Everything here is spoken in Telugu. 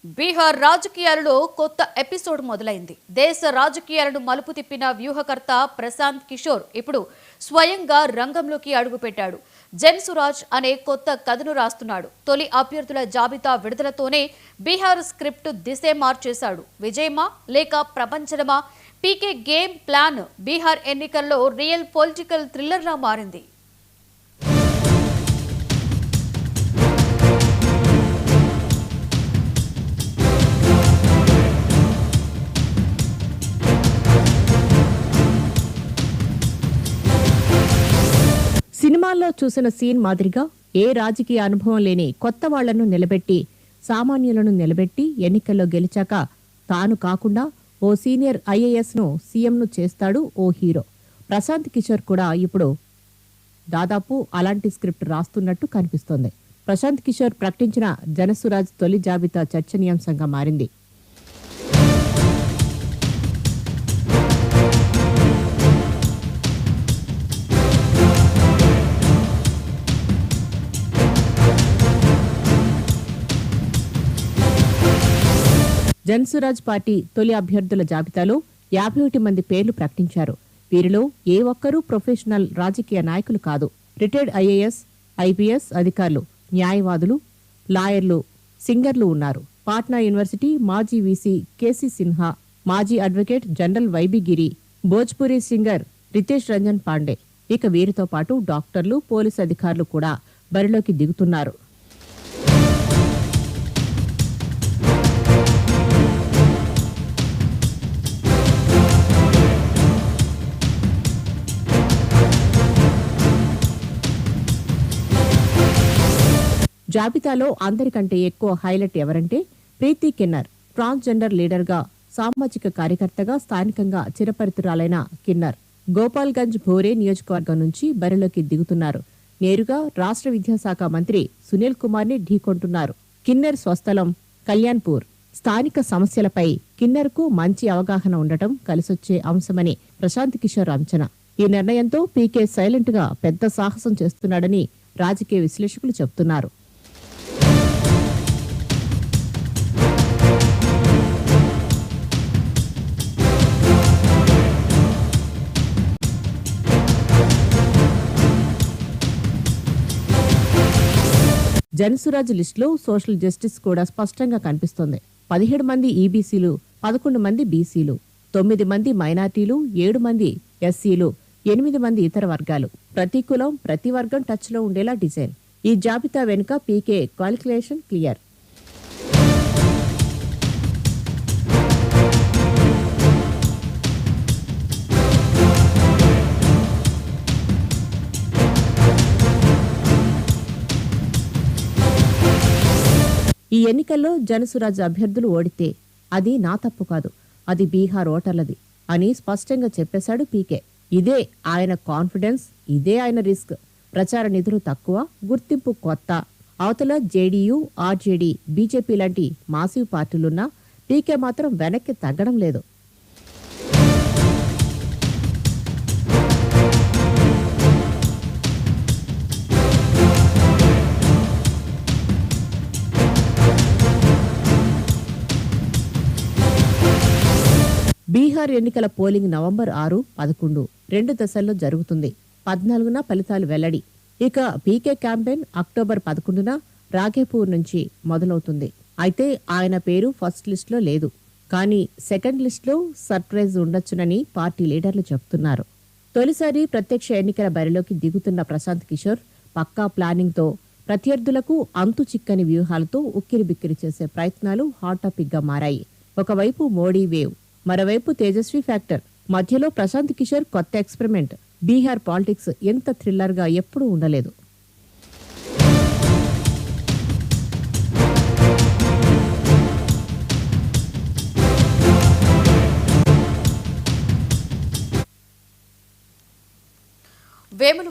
బీహార్ రాజకీయాలలో కొత్త ఎపిసోడ్ మొదలైంది. దేశ రాజకీయాలను మలుపు తిప్పిన వ్యూహకర్త ప్రశాంత్ కిషోర్ ఇప్పుడు స్వయంగా రంగంలోకి అడుగుపెట్టాడు. జన్ సురాజ్ అనే కొత్త కథను రాస్తున్నాడు. తొలి అభ్యర్థుల జాబితా విడుదలతోనే బీహార్ స్క్రిప్ట్ దిశే మార్చేశాడు. విజయమా లేక ప్రపంచమా? పీకే గేమ్ ప్లాన్ బీహార్ ఎన్నికల్లో రియల్ పొలిటికల్ థ్రిల్లర్లా మారింది. సినిమాల్లో చూసిన సీన్ మాదిరిగా ఏ రాజకీయ అనుభవం లేని కొత్త వాళ్లను నిలబెట్టి సామాన్యులను నిలబెట్టి ఎన్నికల్లో గెలిచాక తాను కాకుండా ఓ సీనియర్ ఐఏఎస్ను సీఎంను చేస్తాడు ఓ హీరో. ప్రశాంత్ కిషోర్ కూడా ఇప్పుడు దాదాపు అలాంటి స్క్రిప్ట్ రాస్తున్నట్టు కనిపిస్తోంది. ప్రశాంత్ కిషోర్ ప్రకటించిన జనసురాజ్ తొలి జాబితా చర్చనీయాంశంగా మారింది. జన్సురాజ్ పార్టీ తొలి అభ్యర్థుల జాబితాలో 51 మంది పేర్లు ప్రకటించారు. వీరిలో ఏ ఒక్కరూ ప్రొఫెషనల్ రాజకీయ నాయకులు కాదు. రిటైర్డ్ ఐఏఎస్, ఐపీఎస్ అధికారులు, న్యాయవాదులు, లాయర్లు, సింగర్లు ఉన్నారు. పాట్నా యూనివర్సిటీ మాజీ వీసీ కేసీ సిన్హా, మాజీ అడ్వకేట్ జనరల్ వైబీ గిరి, భోజ్పురి సింగర్ రితేష్ రంజన్ పాండే, ఇక వీరితో పాటు డాక్టర్లు, పోలీసు అధికారులు కూడా బరిలోకి దిగుతున్నారు. జాబితాలో అందరికంటే ఎక్కువ హైలైట్ ఎవరంటే ప్రీతి కిన్నర్. ట్రాన్స్జెండర్ లీడర్గా, సామాజిక కార్యకర్తగా స్థానికంగా చిరపరితురాలైన కిన్నర్ గోపాల్గంజ్ భోరే నియోజకవర్గం నుంచి బరిలోకి దిగుతున్నారు. నేరుగా రాష్ట్ర విద్యాశాఖ మంత్రి సునీల్ కుమార్ ని ఢీకొంటున్నారు. కిన్నర్ స్వస్థలం కళ్యాణ్పూర్. స్థానిక సమస్యలపై కిన్నర్కు మంచి అవగాహన ఉండటం కలిసొచ్చే అంశమని ప్రశాంత్ కిషోర్ అంచనా. ఈ నిర్ణయంతో పీకే సైలెంట్ గా పెద్ద సాహసం చేస్తున్నాడని రాజకీయ విశ్లేషకులు చెబుతున్నారు. జన్సురాజ్ లిస్టులో సోషల్ జస్టిస్ కూడా స్పష్టంగా కనిపిస్తోంది. 17 మంది ఈబీసీలు, 11 మంది బీసీలు, 9 మంది మైనార్టీలు, 7 మంది ఎస్సీలు, 8 మంది ఇతర వర్గాలు. ప్రతి కులం, ప్రతి వర్గం టచ్లో ఉండేలా డిజైన్. ఈ జాబితా వెనుక పీకే క్యాలిక్యులేషన్ క్లియర్. ఈ ఎన్నికల్లో జనసురాజ్ అభ్యర్థులు ఓడితే అది నా తప్పు కాదు, అది బీహార్ ఓటర్లది అని స్పష్టంగా చెప్పేశాడు పీకే. ఇదే ఆయన కాన్ఫిడెన్స్, ఇదే ఆయన రిస్క్. ప్రచార నిధులు తక్కువ, గుర్తింపు కొత్త. అవతల జేడీయూ, ఆర్జేడీ, బీజేపీ లాంటి మాసివ్ పార్టీలున్నా పీకే మాత్రం వెనక్కి తగ్గడం లేదు. బీహార్ ఎన్నికల పోలింగ్ నవంబర్ 6, 11 2 దశల్లో జరుగుతుంది. 14న ఫలితాలు వెల్లడి. ఇక పీకే క్యాంపెయిన్ అక్టోబర్ 11న రాఘేపూర్ నుంచి మొదలవుతుంది. అయితే ఆయన పేరు ఫస్ట్ లిస్టులో లేదు. కానీ సెకండ్ లిస్టులో సర్ప్రైజ్ ఉండొచ్చునని పార్టీ లీడర్లు చెబుతున్నారు. తొలిసారి ప్రత్యక్ష ఎన్నికల బరిలోకి దిగుతున్న ప్రశాంత్ కిషోర్ పక్కా ప్లానింగ్తో ప్రత్యర్థులకు అంతు చిక్కని వ్యూహాలతో ఉక్కిరిబిక్కిరి చేసే ప్రయత్నాలు హాట్ టాపిక్ గా మారాయి. ఒకవైపు మోడీ వేవ్, మరోవైపు తేజస్వి ఫ్యాక్టర్. మధ్యలో ప్రశాంత్ కిషోర్ కొత్త ఎక్స్పెరిమెంట్. బీహార్ పాలిటిక్స్ ఎంత థ్రిల్లర్ గా ఎప్పుడూ ఉండలేదు. వేముల